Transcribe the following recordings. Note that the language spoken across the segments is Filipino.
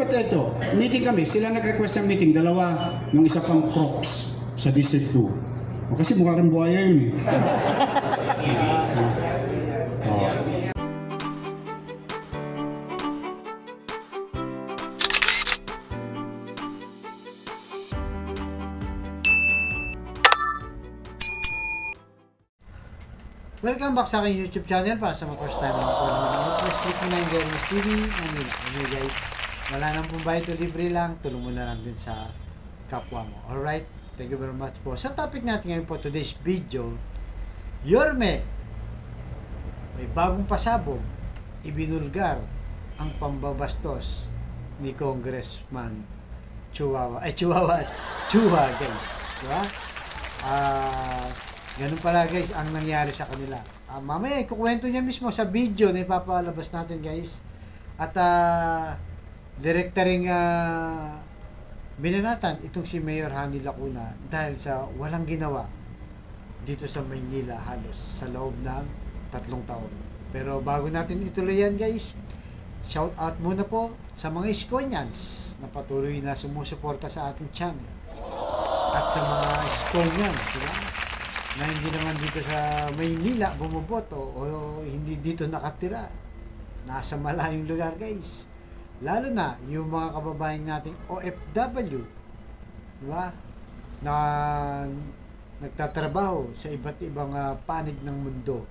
But ito, meeting kami, sila nag-request ng meeting, dalawa, nung isa pang Crocs sa District 2. O, kasi mukha rin buhaya yun eh. Welcome back sa aking YouTube channel. Para sa mga first time lang po naman, please click mo na yung Jeremy's TV. Ano guys, wala nang pong bayad o libre lang, tulong mo na lang din sa kapwa mo. Alright, thank you very much po. Sa topic natin ngayon po, today's video, Yorme, may bagong pasabog, ibinulgar ang pambabastos ni Congressman Chua guys. Diba? Ganun pala guys ang nangyari sa kanila. Mamaya ikukwento niya mismo sa video na ipapalabas natin guys. At direkta ring binanatan itong si Mayor Hani Lacuna dahil sa walang ginawa dito sa Maynila halos sa loob ng 3 taon. Pero bago natin ituloy yan guys, shout out muna po sa mga Iskonians na patuloy na sumusuporta sa ating channel. At sa mga Iskonians, diba? Na hindi naman dito sa Maynila bumuboto o hindi dito nakatira. Nasa malayong lugar guys. Lalo na yung mga kababayan nating OFW, diba? Na nagtatrabaho sa iba't ibang panig ng mundo.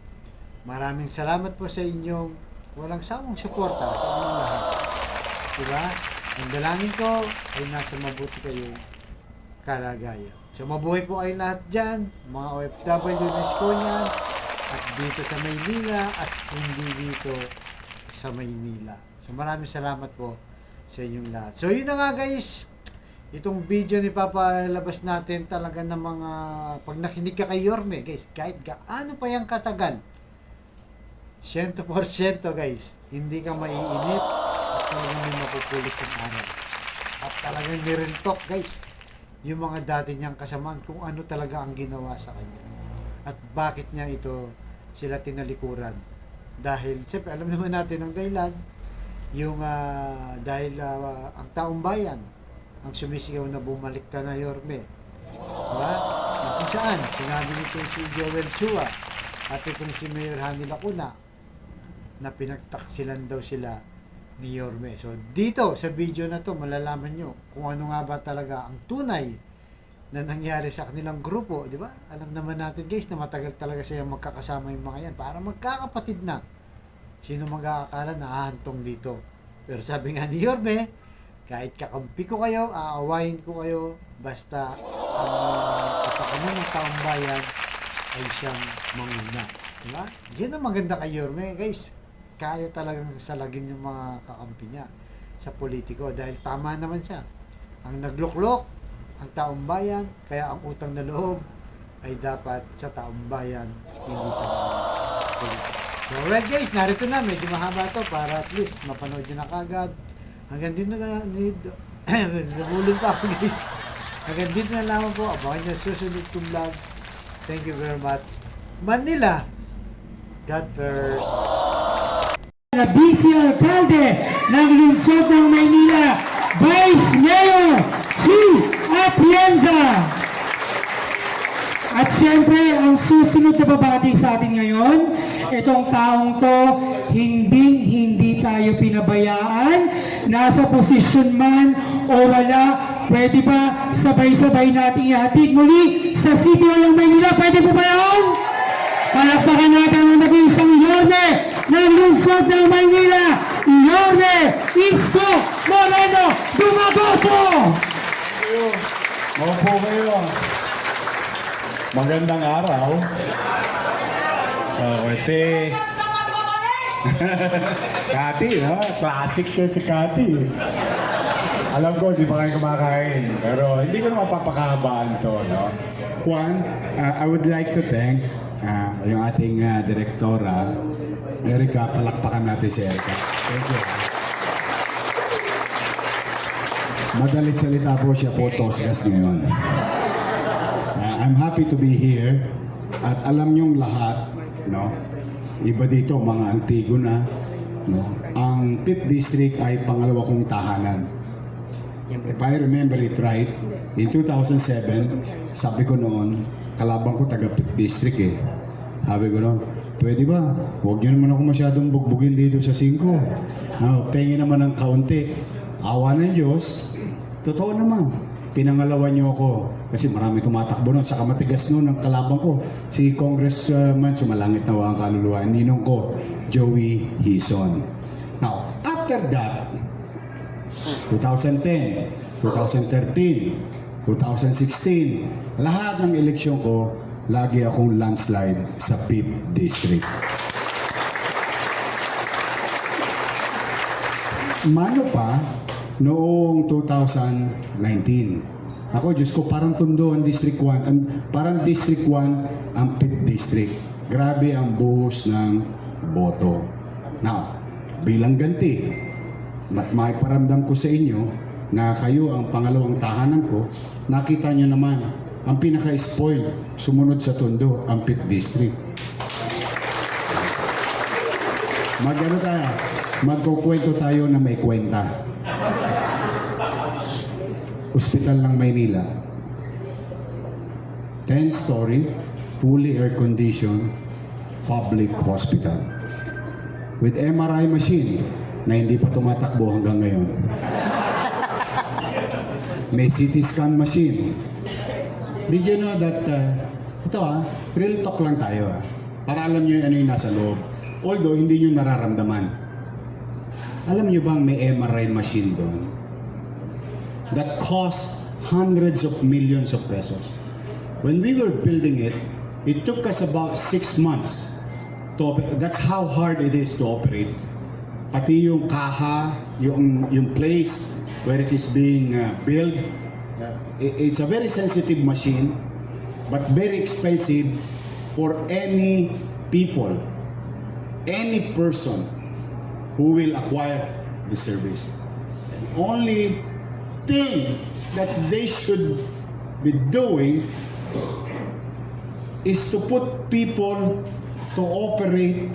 Maraming salamat po sa inyong walang sawang suporta sa inyong lahat. Diba? Ang dalangin ko ay nasa mabuti kayong kalagayan. So mabuhay po kayo lahat dyan, mga OFW na Iskonian, at dito sa Maynila at hindi dito sa Maynila. So maraming salamat po sa inyong lahat. So yun na nga guys, itong video ni papalabas natin talaga ng mga, pag nakinig ka kay Yorme guys, kahit gaano pa yung katagal, 100% guys, hindi ka maiinip at talagang may mapupulot yung araw. At talagang nirentok guys, yung mga dati niyang kasamaan kung ano talaga ang ginawa sa kanya at bakit niya ito sila tinalikuran. Dahil siyempre alam naman natin ang dahilan, yung dahil ang taong bayan ang sumisigaw na bumalik ka na Yorme, diba? Na kung saan sinabi nito si Joel Chua at itong si Mayor Hani Lacuna na pinagtaksilan daw sila ni Yorme. So dito sa video na to malalaman nyo kung ano nga ba talaga ang tunay na nangyari sa kanilang grupo, di ba? Alam naman natin guys na matagal talaga siya magkakasama yung mga yan para magkakapatid na. Sino mag-aakala na ahantong dito? Pero sabi nga ni Yorme, kahit kakampi ko kayo, aawayin ko kayo, basta ang kapakanan ng taong bayan ay siyang manguna. Di ba? Yan ang maganda kay Yorme guys. Kaya talagang salagin yung mga kakampi niya sa politiko dahil tama naman siya. Ang nagluklok ang taong bayan, kaya ang utang na loob ay dapat sa taong bayan, hindi sa politiko. So alright guys, narito na, medyo mahaba to para at least mapanood nyo na kagad. Hanggang dito na nabulol pa ako guys. Hanggang dito na lamang po, abangan nyo susunod kong vlog. Thank you very much. Manila, God first. Na Vice Alcalde ng lungsod ng Maynila, Vice Mayor si Atienza. At siyempre, ang susunod na babati sa atin ngayon, itong taong to, hindi tayo pinabayaan, nasa posisyon man o wala, pwede ba sabay-sabay natin ihatid muli sa City Hall ng Maynila? Pwede po ba yun? Palakpakan natin ang nag-iisang Yorme ng lungsod ng Maynila, Yorme Isko Moreno Dumagoso! Maupo kayo. Magandang araw. Ate. Kati, no? Classic to si Kati. Alam ko, hindi pa kayo kumakain. Pero hindi ko na mapapakahabaan to, no? Juan, I would like to thank yung ating direktora, Erica. Palakpakan natin si Erica. Thank you. Madalit salita po siya po, Tosgas ngayon. I'm happy to be here. At alam niyong lahat, no? Iba dito, mga Antigona, no? Ang 5th District ay pangalawa kong tahanan. If I remember it right, in 2007, sabi ko noon, kalaban ko taga district eh. Sabi ko noon, pwede ba? Huwag niyo naman ako masyadong bugbugin dito sa 5. Pengi naman ng kaunti. Awa ng Diyos, totoo naman. Pinangalawan niyo ako. Kasi marami tumatakbo noon. Saka matigas noon ang kalaban ko. Si Congressman, sumalangit na ang kaluluwa. Ninong ko, Joey Hison. Now, after that, 2010, 2013, 2016, lahat ng eleksyon ko, lagi akong landslide sa 5th District. Mano pa, noong 2019, ako, Diyos ko, parang Tondo ang District 1, parang District 1 ang 5th District. Grabe ang buhos ng boto. Now, bilang ganti, may paramdam ko sa inyo na kayo ang pangalawang tahanan ko, nakita nyo naman, ang pinaka-spoil, sumunod sa Tondo, ang 5th District. Magkukwento tayo na may kwenta. Hospital ng Maynila. 10-story, fully air-conditioned, public hospital. With MRI machine na hindi pa tumatakbo hanggang ngayon. May CT scan machine. Did you know that, real talk lang tayo para alam nyo ano yung nasa loob. Although, hindi nyo nararamdaman. Alam nyo bang may MRI machine doon? That cost hundreds of millions of pesos. When we were building it, it took us about 6 months to operate. That's how hard it is to operate. Pati yung kaha, yung place where it is being built, it's a very sensitive machine, but very expensive for any people, any person who will acquire the service. And only thing that they should be doing is to put people to operate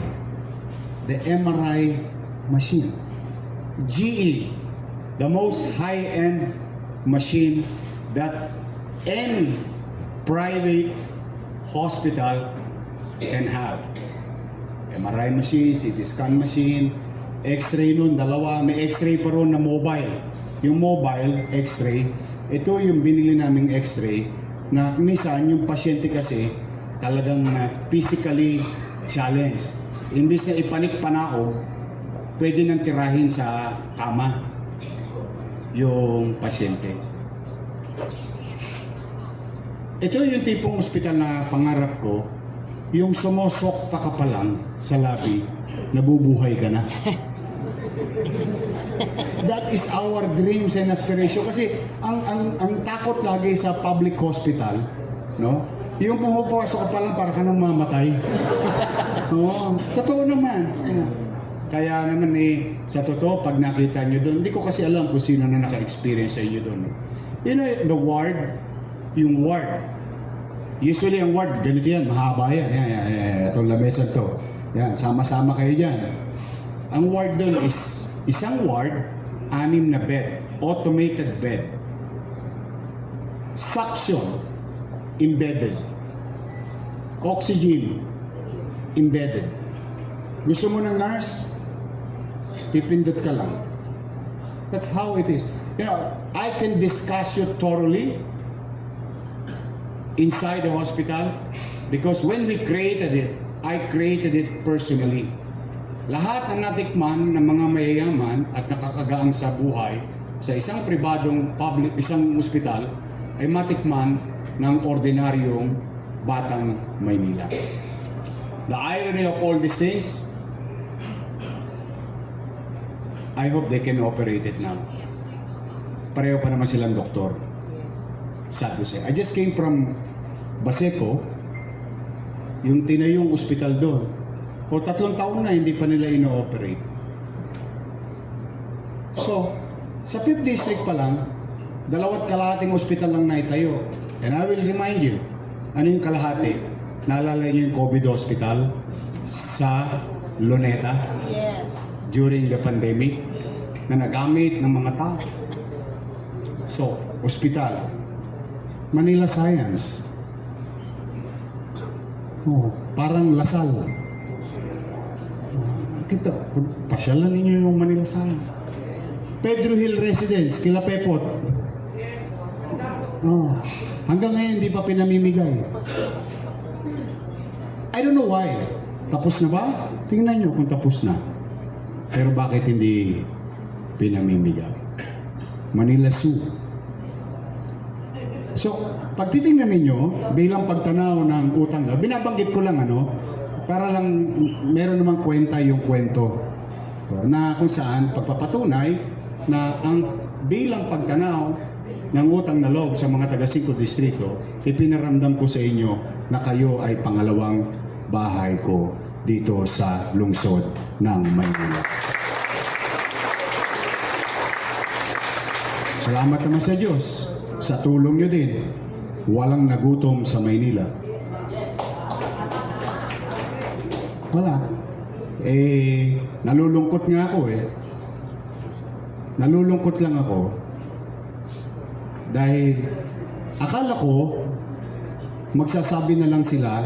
the MRI machine. GE, the most high-end machine that any private hospital can have. MRI machine, CT scan machine, X-ray nun, dalawa, may X-ray pa ron na mobile. Yung mobile X-ray, ito yung binili naming X-ray na minsan yung pasyente kasi talagang physically challenged. Imbis na ipanik panao, pwede nang tirahin sa kama yung pasyente. Ito yung tipong ospital na pangarap ko, yung sumosok pa ka pa lang sa labi, nabubuhay ka na. That is our dreams and aspiration. Kasi ang takot lagi sa public hospital, no? Yung pumapasok ka pa lang para ka nang mamatay. No? Totoo naman. Kaya naman sa totoo, pag nakita nyo doon, hindi ko kasi alam kung sino na naka-experience sa inyo doon. You know, the ward, yung ward. Usually ang ward, ganito yan, mahaba yan. Yan. Itong lamesan to. Yan, sama-sama kayo dyan. Ang ward doon is isang ward, 6 na bed, automated bed. Suction, embedded. Oxygen, embedded. Gusto mo ng nurse? Pipindot ka lang. That's how it is. You know, I can discuss you thoroughly inside the hospital because when we created it, I created it personally. Lahat ng natikman ng mga mayayaman at nakakagaang sa buhay sa isang pribadong isang ospital ay matikman ng ordinaryong batang Maynila. The irony of all these things, I hope they can operate it now. Pareho pa naman silang doktor. Sad to say. I just came from Baseco, yung tinayong ospital doon. O 3 taon na hindi pa nila ino-operate. So, sa 5th District pa lang, 2 kalahating ospital lang naitayo. And I will remind you, ano yung kalahati? Naalala niyo yung COVID hospital sa Luneta? Yes. During the pandemic na nagamit ng mga tao. So, ospital. Manila Science. Oh, parang Lasal. Kita, pasyalan ninyo yung Manila Science. Pedro Hill Residence, kila Pepot. Oh, hanggang ngayon hindi pa pinamimigay. I don't know why. Tapos na ba? Tingnan nyo kung tapos na. Pero bakit hindi pinamimigay? Manila Zoo. So, pag titingnan ninyo, bilang pagtanaw ng utang na, binabanggit ko lang para lang meron namang kwenta yung kwento na kung saan pagpapatunay na ang bilang pagtanaw ng utang na loob sa mga taga 5 distrito, ipinaramdam ko sa inyo na kayo ay pangalawang bahay ko dito sa lungsod ng Maynila. Salamat naman sa Diyos. Sa tulong nyo din, walang nagutom sa Maynila. Wala. Nalulungkot nga ako Nalulungkot lang ako dahil akala ko magsasabi na lang sila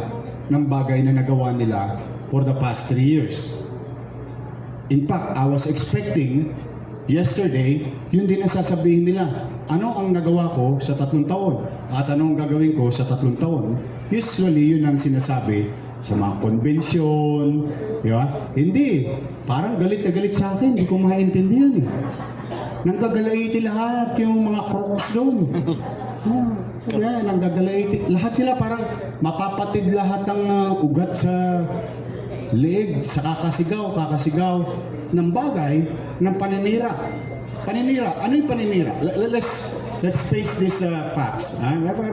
ng bagay na nagawa nila for the past 3 years. In fact, I was expecting yesterday, yun din ang sasabihin nila. Ano ang nagawa ko sa 3 taon? At ano ang gagawin ko sa 3 taon? Usually, yun ang sinasabi sa mga convention. Di ba? Hindi. Parang galit na galit sa akin. Hindi ko maintindihan Nanggagalaiti lahat yung mga crooks doon. Nanggagalaiti. Lahat sila parang mapapatid lahat ng ugat sa leeg, sa kakasigaw ng bagay ng paninira. Paninira. Ano yung paninira? Let's face these facts.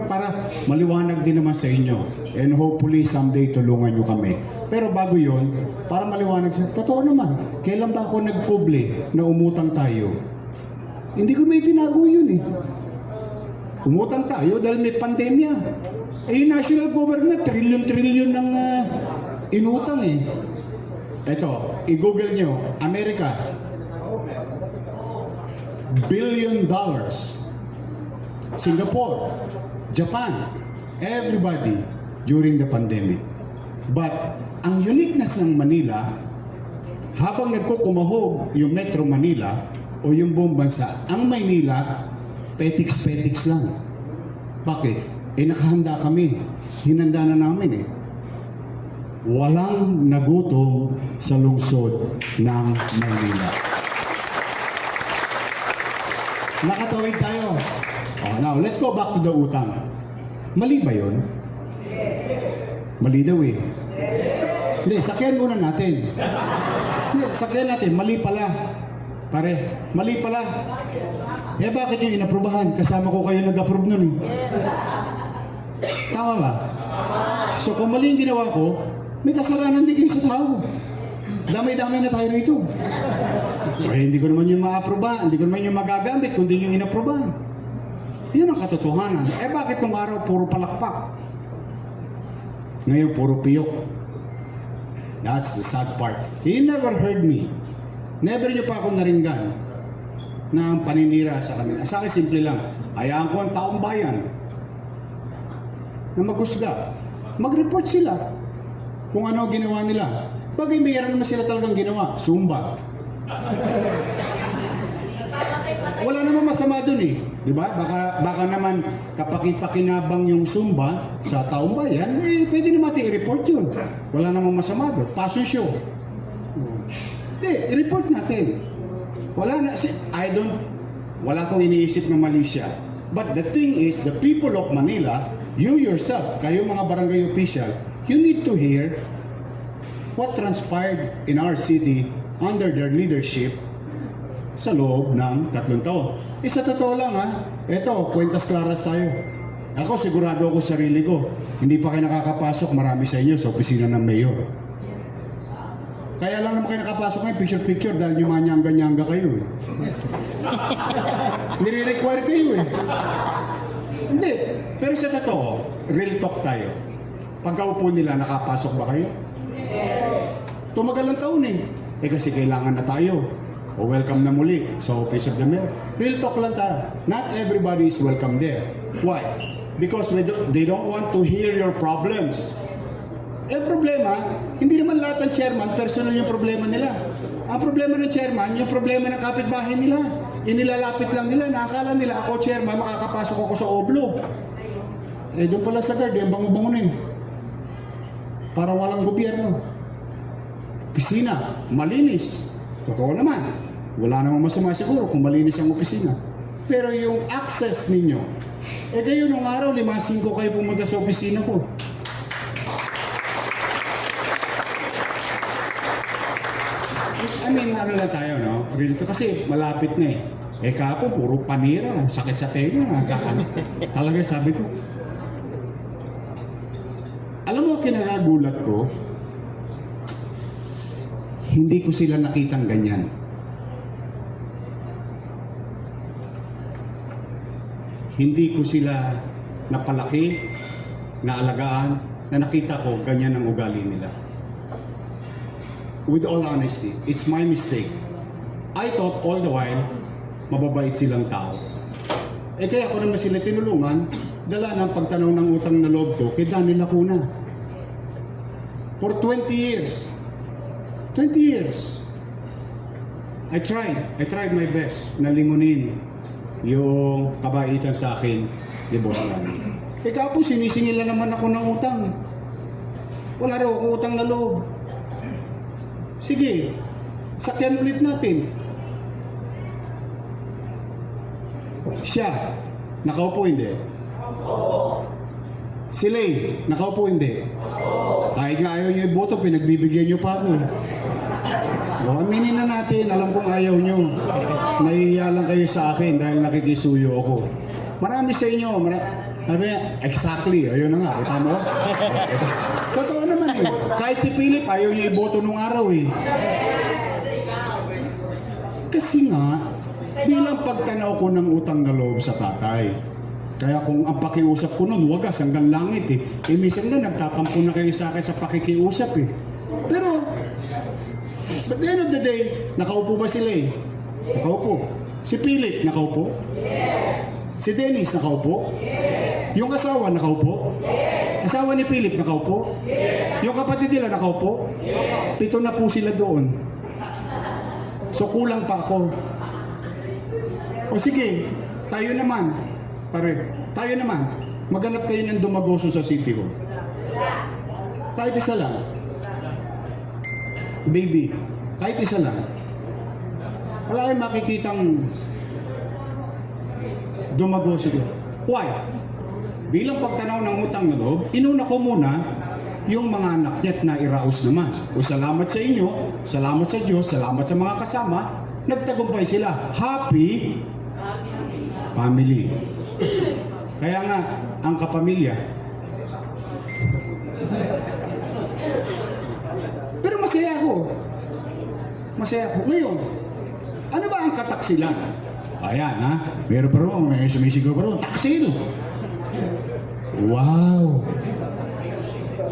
Para maliwanag din naman sa inyo. And hopefully someday tulungan nyo kami. Pero bago yon, para maliwanag sa totoo naman, kailan ba ako nagpubli na umutang tayo? Hindi ko may tinago yun Umutang tayo dahil may pandemya. Yung national government, trillion ng inutang Ito, i-google nyo, Amerika, $1 billion. Singapore, Japan, everybody during the pandemic. But ang uniqueness ng Manila, habang nagkukumahog yung Metro Manila o yung buong bansa, ang Maynila, petiks-petiks lang. Bakit? Nakahanda kami. Hinanda na namin Walang nagutom sa lungsod ng Maynila. Nakatawid tayo. Now, let's go back to the utang. Mali ba yun? Mali daw Hindi, sakyan muna natin. Hindi, sakyan natin. Mali pala. Pare, mali pala. Bakit yung inaprubahan? Kasama ko kayo nag-approve nun Tama ba? So, kung mali yung ginawa ko, may kasalanan din kayo sa tao. Damay-damay na tayo rito. Hindi ko naman yung ma-aproba, hindi ko naman yung magagamit kung di nyo inaprobahan. Yun ang katotohanan. Bakit nung araw puro palakpak? Ngayon puro piyok. That's the sad part. He never heard me. Never nyo pa ako naringgan ng paninira sa kanila. Sa akin, simple lang. Hayaan ko ang taong bayan na maghusga. Mag-report sila kung ano ginawa nila. Bagay, mayroon naman sila talagang ginawa. Zumba. Wala naman masama dun Di ba? Baka naman kapaki-pakinabang yung Zumba sa taong bayan, pwede naman natin i-report yun. Wala namang masama dun. Passion show. Hindi, i-report natin. Wala akong iniisip na mali siya. But the thing is, the people of Manila, you yourself, kayo mga barangay official, you need to hear what transpired in our city under their leadership sa loob ng 3 taon. Sa totoo lang eto, kwentas klaras tayo. Ako, sigurado ako sa sarili ko. Hindi pa kayo nakakapasok, marami sa inyo sa opisina ng mayor. Kaya lang naman kayo nakapasok kayo, picture-picture, dahil yung manyanga-nyanga kayo Nire-require kayo Hindi. Pero sa totoo, real talk tayo. Pagkaupo nila, nakapasok ba kayo? Tumagal ang taon kasi kailangan na tayo. o welcome na muli sa Office of the Mayor. Real talk lang tayo. Not everybody is welcome there. Why? Because they don't want to hear your problems. Eh problema, hindi naman lahat ng chairman, personal yung problema nila. Ang problema ng chairman, yung problema ng kapitbahay nila. Inilalapit lang nila, nakakala nila ako chairman, makakapasok ako sa oblo. Eh doon pala sa guard, yung bango-bango na yun. Para walang gobyerno. Opisina, malinis. Totoo naman. Wala namang masama siguro kung malinis ang opisina. Pero yung access ninyo, eh kayo nung araw, 5-5 kayo pumunta sa opisina ko. I mean, ano lang tayo, no? Really, kasi malapit na eh. Eh kapo, puro panira, sakit sa tenga. Talaga sabi ko. Alam mo, kinakagulat ko, hindi ko sila nakitang ganyan. Hindi ko sila napalaki, naalagaan, na nakita ko ganyan ang ugali nila. With all honesty, it's my mistake. I thought all the while, mababait silang tao. Eh kaya ako naman sila tinulungan, dala ng pagtanaw ng utang na loob ko kay Danny Lacuna. For 20 years. 20 years. I tried my best na lingunin yung kabaitan sa akin ni Boss Danny. Eh kapo, sinisingil naman ako ng utang. Wala raw ako utang na loob. Sige, sakyan ulit natin. Siya, nakaupo hindi? Si Lay, nakaupo hindi? Kahit nga ayaw niyo iboto, pinagbibigyan niyo pa ako. O, aminin na natin, alam kong ayaw niyo. Nahihiya lang kayo sa akin dahil nakikisuyo ako. Marami sa inyo, sabi niya, exactly, ayun na nga, kita mo? Totoo naman eh. Kahit si Philip, ayaw niya iboto nung araw eh. Kasi nga, bilang pagtanaw ko ng utang na loob sa tatay. Kaya kung ang pakiusap ko nun, wagas hanggang langit eh. Eh minsan na nagtatampo na kayo sa akin sa pakikiusap eh. Pero, but the end of the day, nakaupo ba sila eh? Nakaupo. Si Philip, nakaupo? Si Dennis, nakaupo? Yung asawa, nakaupo? Asawa ni Philip, nakaupo? Yung kapatid nila, nakaupo? 7 na po sila doon. So kulang pa ako. O sige, tayo naman, tayo naman, maghanap kayo ng dumagoso sa City Hall. Kahit isa lang. Baby, kahit isa lang. Wala kayong makikitang dumagoso doon. Why? Bilang pagtanaw ng utang na loob, inuna ko muna yung mga anak niya't na iraos naman. O salamat sa inyo, salamat sa Diyos, salamat sa mga kasama, nagtagumpay sila. Happy family. Kaya nga, ang kapamilya. Pero masaya ako. Masaya ako. Ngayon, ano ba ang kataksilan? Ayan ha, meron pa rin, may sumisigaw pa rin, taksil! Wow!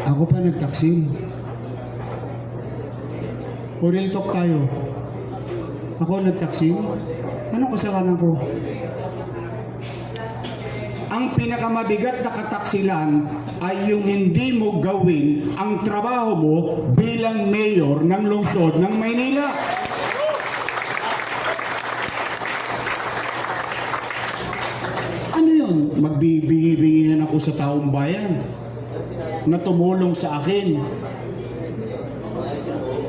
Ako pa nagtaksil. O real talk tayo. Ako nagtaksil? Anong kasalanan ko? Ang pinakamabigat na kataksilan ay yung hindi mo gawin ang trabaho mo bilang mayor ng lungsod ng Maynila. Ano yun? Magbibigay-bigyan ako sa taong bayan na tumulong sa akin,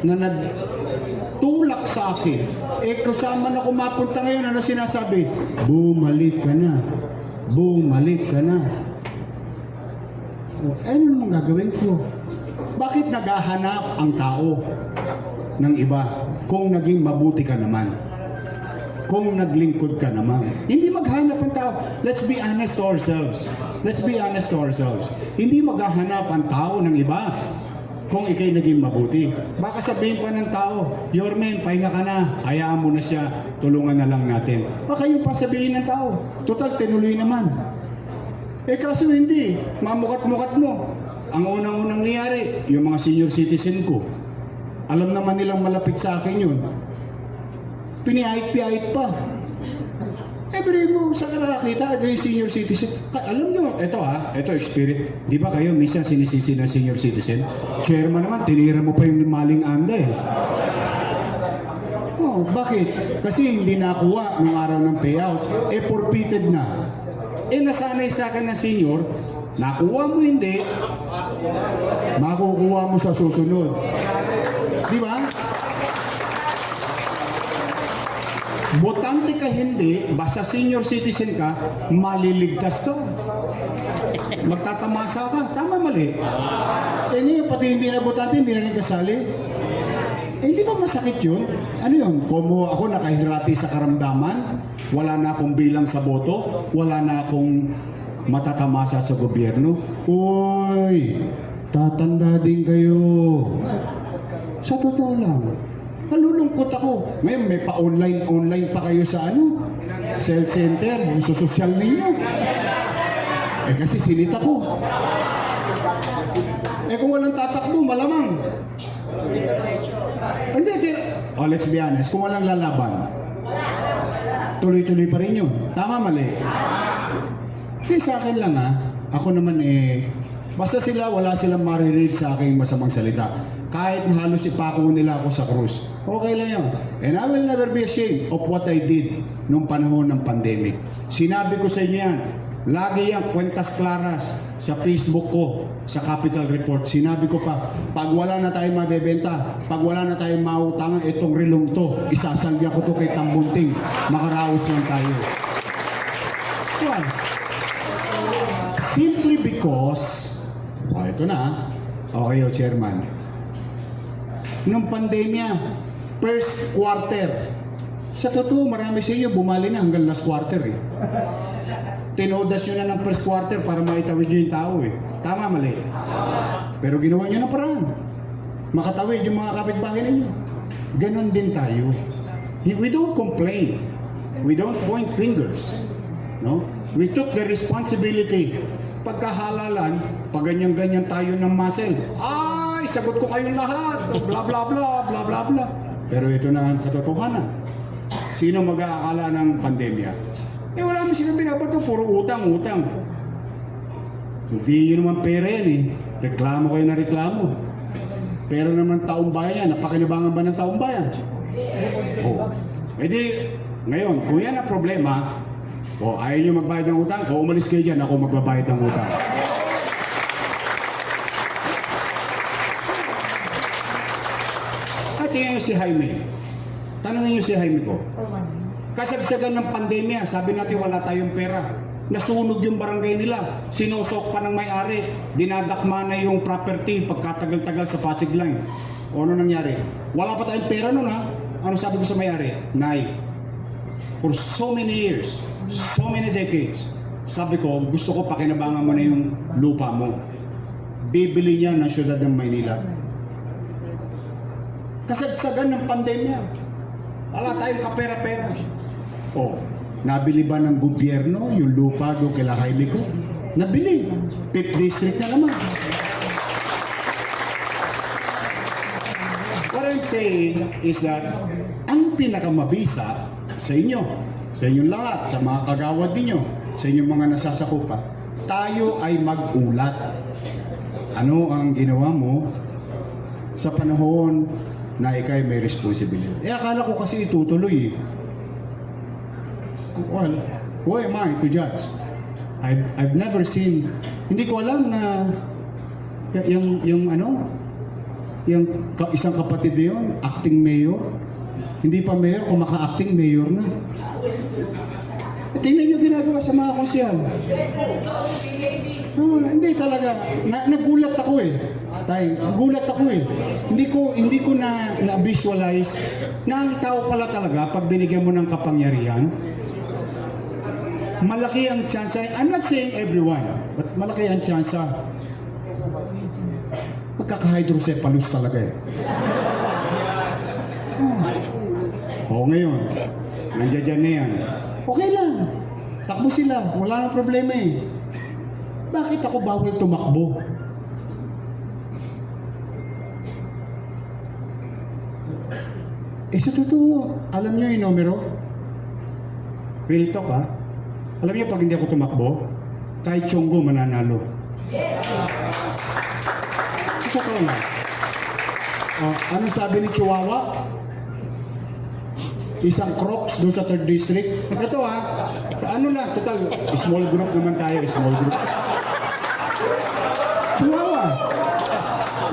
na nagtulak sa akin. Eh kasama na kung mapunta ngayon, ano sinasabi? Bumalik ka na. Bumalik ka na. O, ano naman gagawin ko? Bakit naghahanap ang tao ng iba kung naging mabuti ka naman? Kung naglingkod ka naman. Hindi maghanap ang tao. Let's be honest to ourselves. Let's be honest to ourselves. Hindi maghahanap ang tao ng iba kung ikay naging mabuti. Baka sabihin pa ng tao, Yormen, pahinga ka na, hayaan mo na siya, tulungan na lang natin. Baka yung pasabihin ng tao, total, tinuloy naman. Eh kaso hindi, mamukat-mukat mo. Ang unang-unang nangyari, yung mga senior citizen ko, alam naman nilang malapit sa akin yun. pinihait-pihait pa. Pero mo, saan ka nakakita? Ito yung senior citizen. Alam nyo, ito experience. Di ba kayo minsan sinisisi ng senior citizen? Chairman naman, tinira mo pa yung maling anda eh. Oh, bakit? Kasi hindi nakuha nung araw ng payout. Forfeited na. Nasanay sa akin na senior, nakuha mo hindi, makukuha mo sa susunod. Di ba? Botante ka hindi, basta senior citizen ka, maliligtas ka. Magtatamasa ka. Tama, mali. Ngayon, pati hindi na botante, hindi na rin kasali. Hindi ba masakit yun? Ano yun? Como ako nakahirati sa karamdaman, wala na akong bilang sa boto, wala na akong matatamasa sa gobyerno. Uy, tatanda din kayo. Sa totoo lang. Nalulungkot ako. Ngayon may pa-online pa kayo sa cell center, sa social ninyo. Kasi sinita ko. Kung walang tatakbo, malamang. Hindi, let's be honest, kung walang lalaban, tuloy-tuloy pa rin yun. Tama, mali. Kaya sa akin lang ako naman basta wala silang maririnig sa aking masamang salita. Kahit halos ipako nila ako sa krus. Okay lang yun. And I will never be ashamed of what I did nung panahon ng pandemic. Sinabi ko sa inyo yan, lagi yan, kwentas klaras sa Facebook ko, sa Capital Report. Sinabi ko pa, pag wala na tayong mabebenta, pag wala na tayong mautangan, itong rilong to, isasalya ko to kay Tambunting. Makaraos lang tayo. Well, simply because, ito na, okay, Chairman. Nung pandemya, first quarter, sa totoo, marami sa inyo bumali na hanggang last quarter eh. Tinodas nyo na ng first quarter para maitawid nyo yung tao eh. Tama, mali. Pero ginawa nyo na paraan. Makatawid yung mga kapitbahay ninyo. Ganon din tayo. We don't complain. We don't point fingers. No? We took the responsibility. Pagkahalalan, pag ganyan-ganyan tayo ng muscle, sagot ko kayong lahat, bla bla bla, bla bla bla. Pero ito na ang katotohanan. Sino mag-aakala ng pandemya? Wala naman silang binabato, puro utang. Hindi yun naman pera yan eh. Reklamo kayo na reklamo. Pero naman taong bayan, napakinabangan ba ng taong bayan? Ngayon, kung yan ang problema, ayaw nyo magbayad ng utang, umalis kayo dyan, ako magbabayad ng utang. Tingnan nyo si Jaime. Tanungin nyo si Jaime ko. Kasagsagan ng pandemya, sabi natin wala tayong pera. Nasunog yung barangay nila. Sinusok pa ng may-ari. Dinadakma na yung property pagkatagal-tagal sa Pasig Line. Ano nangyari? Wala pa tayong pera nun Ano sabi ko sa may-ari? Nay, for so many years, so many decades, sabi ko, gusto ko pakinabangan mo na yung lupa mo. Bibili niya ng syudad ng Maynila. Kasagsagan ng pandemya. Wala tayong kapera-pera. Nabili ba ng gobyerno yung lupa doon kila Jaime ko? Nabili. 5th district na naman. What I'm saying is that ang pinakamabisa sa inyong lahat, sa mga kagawad ninyo, sa inyong mga nasasakupan, tayo ay mag-ulat. Ano ang ginawa mo sa panahon na ikay may responsibility? Akala ko kasi itutuloy Well, who am I to judge? I've never seen, hindi ko alam na yung isang kapatid na yun, acting mayor. Hindi pa mayor, kung maka-acting mayor na. Tingnan nyo ginagawa sa mga konsyal. Hindi talaga. Nagulat ako nagulat ako Hindi ko na-visualize na ang tao pala talaga, pag binigyan mo ng kapangyarihan, malaki ang chance. I'm not saying everyone, but malaki ang chance. Magkaka-hydrocephalus talaga ngayon, nandiyan na yan. Okay lang. Takbo sila. Wala nang problema Bakit ako bawal tumakbo? sa totoo, alam nyo yung numero? Real talk ha? Alam niyo pag hindi ako tumakbo, kahit Chonggo mananalo. Totoo na. Anong sabi ni Chihuahua? Isang Crocs doon sa 3rd District. Ito ha, ano lang, total, small group naman tayo, small group. Chihuahua.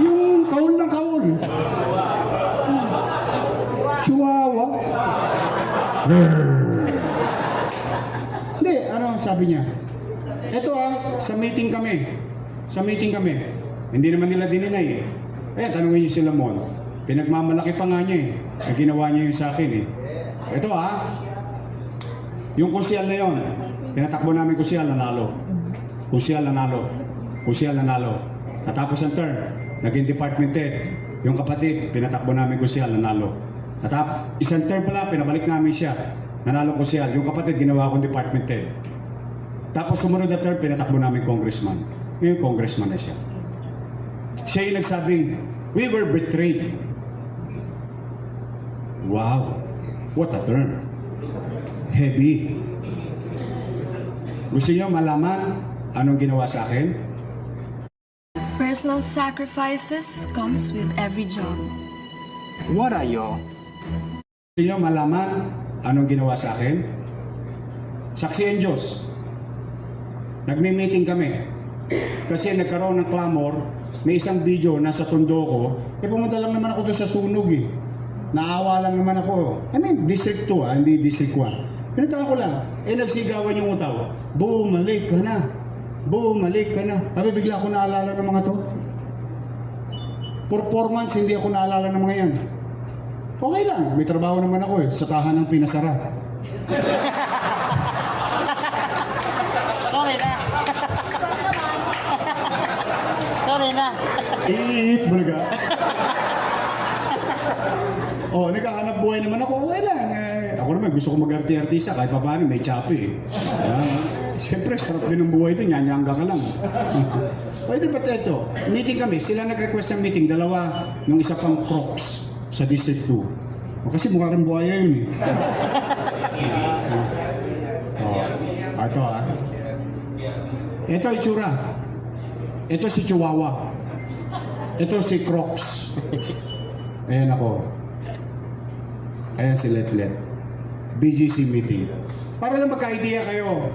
Yung kaul ng kaul. Chihuahua. Hindi, ano sabi niya? Ito sa meeting kami. Sa meeting kami. Hindi naman nila dininay tanungin niyo sila Mon. Pinagmamalaki pa nga niya ang ginawa niya yung sa akin Ito yung kusyal na yon. Pinatakbo namin kusyal, nanalo. Kusyal, nanalo. Kusyal, nanalo. Natapos ang term, naging department head. Yung kapatid, pinatakbo namin kusyal, nanalo. Isang term pala, pinabalik namin siya. Nanalo kusyal. Yung kapatid, ginawa akong department head. Tapos sumunod na term, pinatakbo namin congressman. Yung congressman na siya. Siya yung nagsabing, we were betrayed. Wow, what a term. Heavy. Gusto niyo malaman anong ginawa sa akin? Personal sacrifices comes with every job. What are you? Gusto niyo malaman anong ginawa sa akin? Saksi ang Diyos. Nagme-meeting kami. Kasi nagkaroon ng clamor, may isang video nasa tondo ko, pumunta lang naman ako doon sa sunog Naawa lang naman ako. I mean, District 2 hindi District 1. Pinuntahan ko lang. Nagsigawan yung utaw. Bumalik ka na. Bumalik ka na. Sabi bigla ako naalala ng mga to. For 4 months, hindi ako naalala ng mga yan. Okay lang. May trabaho naman ako sa tahanang pinasara. Sorry na. Sorry na. Iit, bulaga. Naghahanap buhay naman ako. Okay lang. Ako naman, gusto ko mag-arti-artista kahit pa paano, may chapi Siyempre, sarap din ng buhay ito. Nyanyangga ka lang. Pwede ba ito? Meeting kami. Sila nag-request ng meeting. Dalawa, nung isa pang Crocs sa District 2. Kasi mukha rin buhaya yun Ito Ito itsura. Ito si Chihuahua. Ito si Crocs. Ayan ako. Ayan si Letlet. BGC meeting. Para lang magka-idea kayo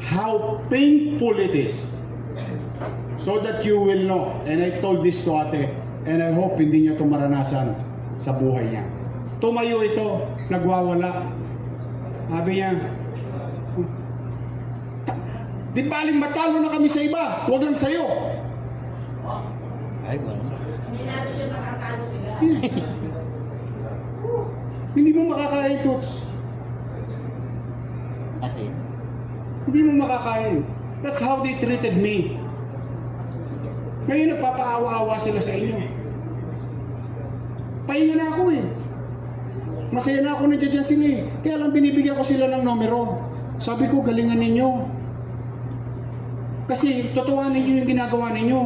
how painful it is. So that you will know. And I told this to ate. And I hope hindi niya ito maranasan sa buhay niya. Tumayo ito, nagwawala. Sabi niya, di baling matalo na kami sa iba, huwag lang sa'yo. Ay, wala. Yes. Hindi mo makakain, Toots. Kasi, Hindi mo makakain. That's how they treated me. Ngayon nagpapaawa-awa sila sa inyo. Pahinga na ako Masaya na ako nandiyan sila Kaya lang binibigyan ko sila ng numero. Sabi ko, galingan ninyo. Kasi totohanin ninyo yung ginagawa ninyo.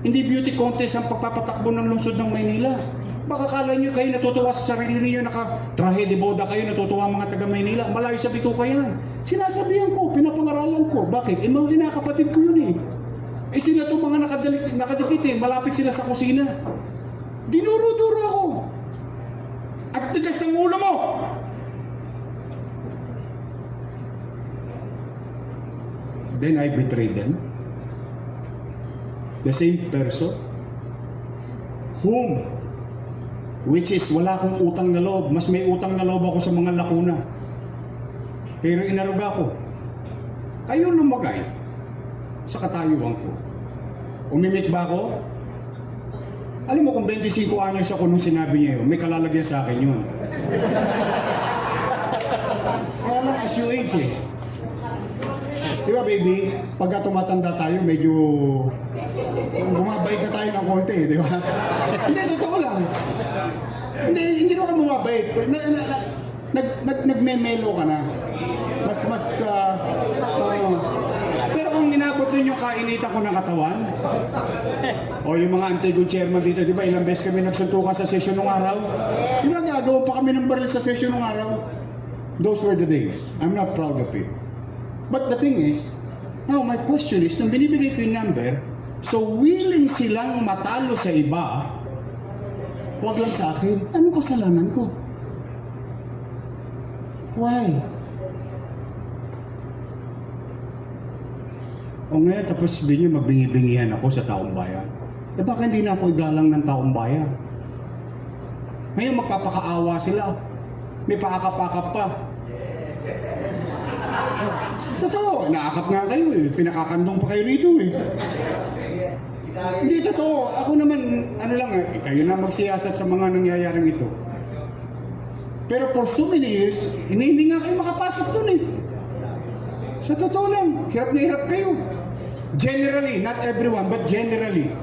Hindi beauty contest ang pagpapatakbo ng lungsod ng Maynila. Baka kala nyo kayo natutuwa sa sarili ninyo, naka-trahe de boda kayo, natutuwa mga taga Maynila. Malayo sa bituka yan. Sinasabihan ko, pinapangaralan ko. Bakit? Mga kinakapatid ko yun sila itong mga nakadikit malapit sila sa kusina. Dinuro-duro ako. At tigas ng ulo mo! Then I betrayed them. The same person whom which is wala akong utang na loob. Mas may utang na loob ako sa mga lakuna. Pero inaruga ko. Kayo lumagay sa katayuan ko. Umimik ba ako? Alam mo kung 25 anyos ako nung sinabi niya yun, may kalalagyan sa akin yun. Kaya lang as you age Di ba baby, pagka tumatanda tayo, medyo bumabait na tayo ng konti, di ba? Hindi, totoo lang. Hindi naman bumabait. Nagmemelo ka na. Pero kung bang inabot nun yung kainitan ko ng katawan? O yung mga anti-good chairman dito, di ba ilang beses kami nagsuntukan sa session nung araw? Di ba gagawa pa kami ng baril sa session nung araw? Those were the days. I'm not proud of it. But the thing is, now my question is, nung binibigay ko yung number, so willing silang matalo sa iba, wag lang sa akin. Anong kasalanan ko? Why? O ngayon, tapos sabihin nyo, magbingi-bingihan ako sa taong bayan. Eh baka hindi na ako igalang ng taong bayan? Ngayon, magpapakaawa sila. May paakap-akap pa. Totoo, naakap nga kayo eh. Pinakakandong pa kayo rito eh. Hindi totoo. Ako naman, ano lang eh, kayo na magsiyasat sa mga nangyayaring ito. Pero for so many years, hindi nga kayo makapasok dun eh. Sa totoo lang, hirap na hirap kayo. Generally, not everyone, but generally.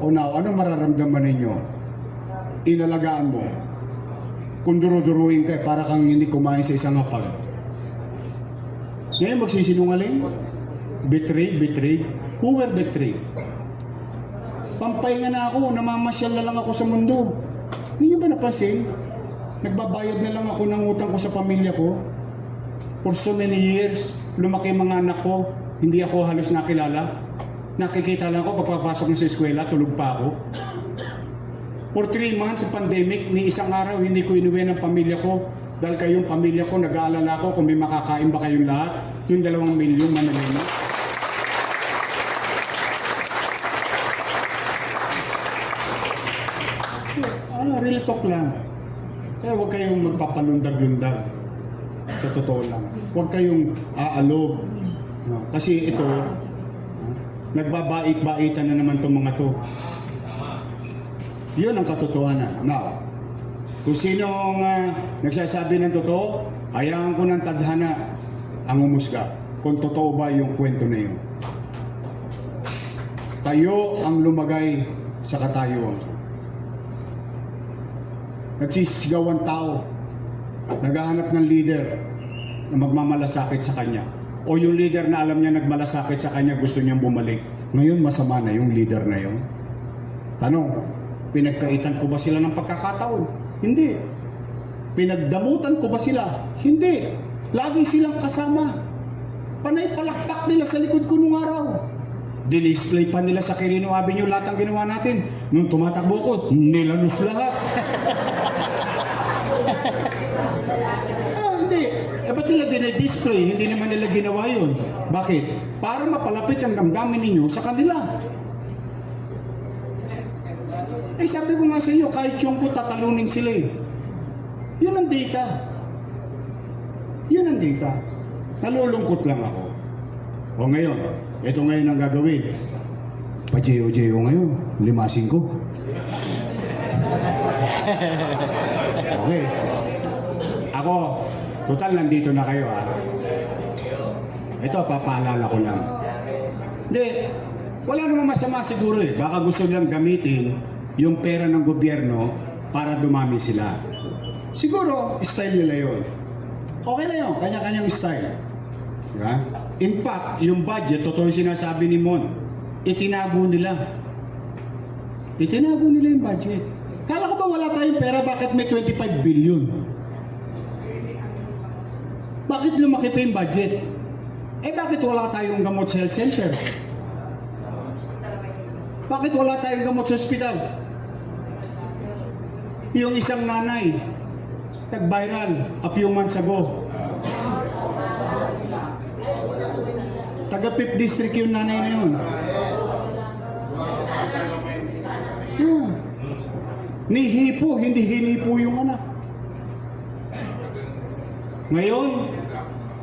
O now, ano mararamdaman ninyo? Inalagaan mo. Kung duro-duruin ka, para kang hindi kumain sa isang hapag. Ngayon magsisinungaling? Betrayed? Who were betrayed? Pampahinga na ako, namamasyal na lang ako sa mundo. Hindi niyo ba napansin? Nagbabayad na lang ako ng utang ko sa pamilya ko. For so many years, lumaki mga anak ko, hindi ako halos nakilala. Nakikita lang ako pagpapasok na sa eskwela, tulog pa ako. For 3 months sa pandemic, ni isang araw hindi ko inuwi ng pamilya ko. Dahil kayong pamilya ko, nag-aalala ko kung may makakain ba kayong lahat. Yung 2 milyong manalena. Real talk lang. Kaya huwag kayong magpapalundag-lundag. Sa totoo lang. Huwag kayong aalog. No? Kasi ito, nagbabait-baitan na naman itong mga to. Yun ang katotohanan. Now, kung sinong nagsasabi ng totoo, hayaan ko ng tadhana ang umusga. Kung totoo ba yung kwento na yun. Tayo ang lumagay sa katayuan. Nagsisigaw ang tao. Naghahanap ng leader na magmamalasakit sa kanya. O yung leader na alam niya nagmalasakit sa kanya, gusto niyang bumalik. Ngayon, masama na yung leader na yun. Tanong, pinagkaitan ko ba sila ng pagkakataon? Hindi. Pinagdamutan ko ba sila? Hindi. Lagi silang kasama. Panay palakpak nila sa likod ko nung araw. Dinisplay pa nila sa Quirino Avenue lahat ang ginawa natin. Nung tumatakbo ko, nilanus lahat. Hindi. Ba't nila dinidisplay? Hindi naman nila ginawa yun. Bakit? Para mapalapit ang damdamin ninyo sa kanila. Eh sabi ko nga sa inyo, kahit yung po tatalunin sila eh. Yun ang data. Yun ang data. Nalulungkot lang ako. O ngayon, ito ngayon ang gagawin. Pa-J.O. ngayon, limasin ko. Okay. Ako, total nandito na kayo ha. Ito, papaalala ko lang. Hindi, wala namang masama siguro eh. Baka gusto nilang gamitin yung pera ng gobyerno para dumami sila. Siguro, style nila yun. Okay na yun, kanya-kanyang style. Diba? In fact, yung budget, totoo yung sinasabi ni Mon, itinago nila. Itinago nila yung budget. Kala ko ba wala tayong pera, bakit may 25 billion? Bakit lumaki pa yung budget? Eh bakit wala tayong gamot sa health center? Bakit wala tayong gamot sa hospital? Yung isang nanay, nag-viral a few months ago. Taga 5th District yung nanay na yun. Yeah. Nihipo, hindi hinipo yung anak. Ngayon,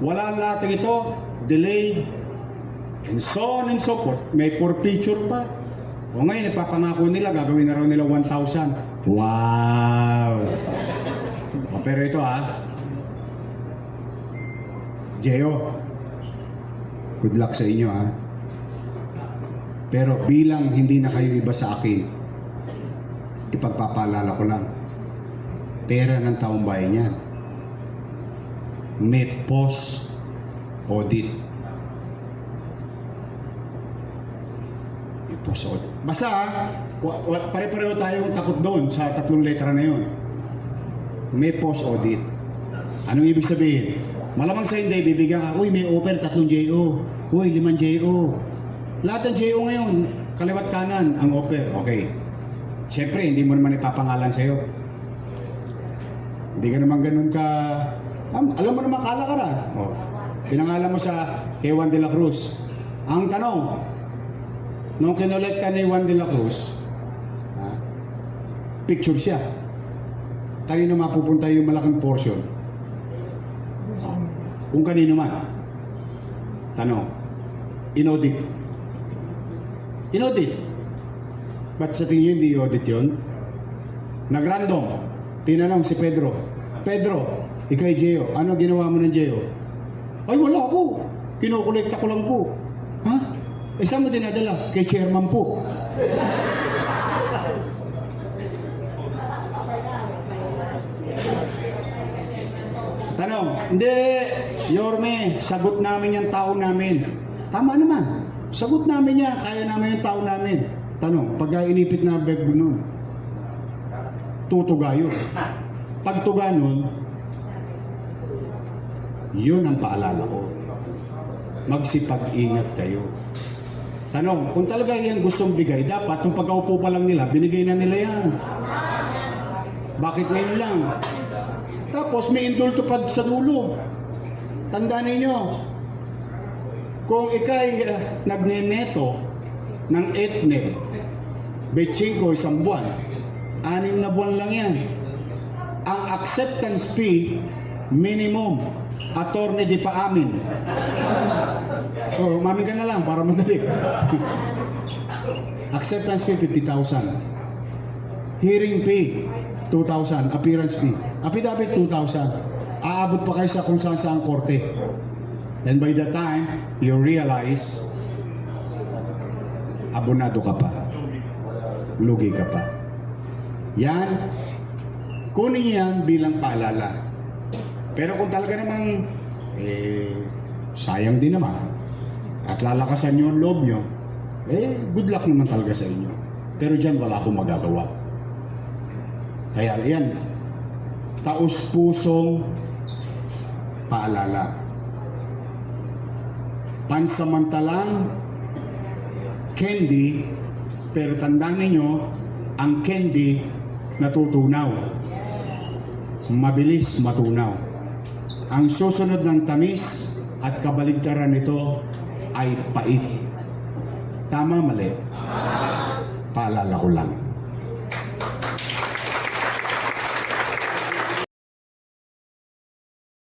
wala lahat ito, delayed, and so on and so forth. May forfeiture pa. O ngayon, ipapangako nila, gagawin na raw nila 1,000. Wow! O, pero ito Gio, good luck sa inyo Pero bilang hindi na kayo iba sa akin, ipagpapaalala ko lang, pera ng taong bayan yan. May post audit. Post audit. Basta, pare-pareho tayong takot doon sa 3 letra na yun. May post audit. Anong ibig sabihin? Malamang sa hindi, bibigyan ka, uy, may offer 3 JO. Uy, 5 JO. Lahat ng JO ngayon, kaliwat kanan ang offer. Okay. Siyempre, hindi mo naman ipapangalan sa'yo. Hindi ka naman ganun ka... alam mo naman kalakaran. Oh. Pinangalan mo sa kay Juan de la Cruz. Ang tanong, nung kinolect ka ni Juan de la Cruz, picture siya. Kanino mapupunta yung malaking portion? Kung kanino man. Tanong, inaudit. Inaudit. Ba't sa tingin hindi audit yun? Nag-random. Tinanong si Pedro. Pedro, ikay Geo, ano ginawa mo ng Geo? Ay, wala po. Kinukolekta ko lang po. Ha? Eh, saan mo dinadala? Kay chairman po. Tanong, hindi, Yorme, sagot namin yung tao namin. Tama naman. Sagot namin yan, kaya namin yung tao namin. Tanong, pagka inipit na bag nun, tutuga yun. Pagtuga nun, yun ang paalala ko. Magsipag-ingat kayo. Tanong, kung talaga yan gustong bigay, dapat nung pagkaupo pa lang nila, binigay na nila yan. Bakit ngayon lang? Tapos may indulto pa sa dulo. Tandaan ninyo, kung ikay nagneneto ng 8 betchingko 1 buwan, 6 na buwan lang yan. Ang acceptance fee, minimum, attorney di pa amin. So, umamin ka na lang para madali. Acceptance fee, 50,000. Hearing fee, 2,000. Appearance fee. Affidavit, 2,000. Aabot pa kayo sa kung saan saan korte. And by the time, you realize, abonado ka pa. Lugi ka pa. Yan, kunin niyo yan bilang paalala. Pero kung talaga namang, sayang din naman, at lalakasan niyo ang loob niyo, good luck naman talaga sa inyo. Pero dyan wala akong magagawa. Kaya yan, taus-pusong paalala. Pansamantalang candy, pero tandaan ninyo, ang candy natutunaw. Mabilis matunaw. Ang susunod ng tamis at kabaligtaran nito ay pait. Tama, mali? Paalala ko lang.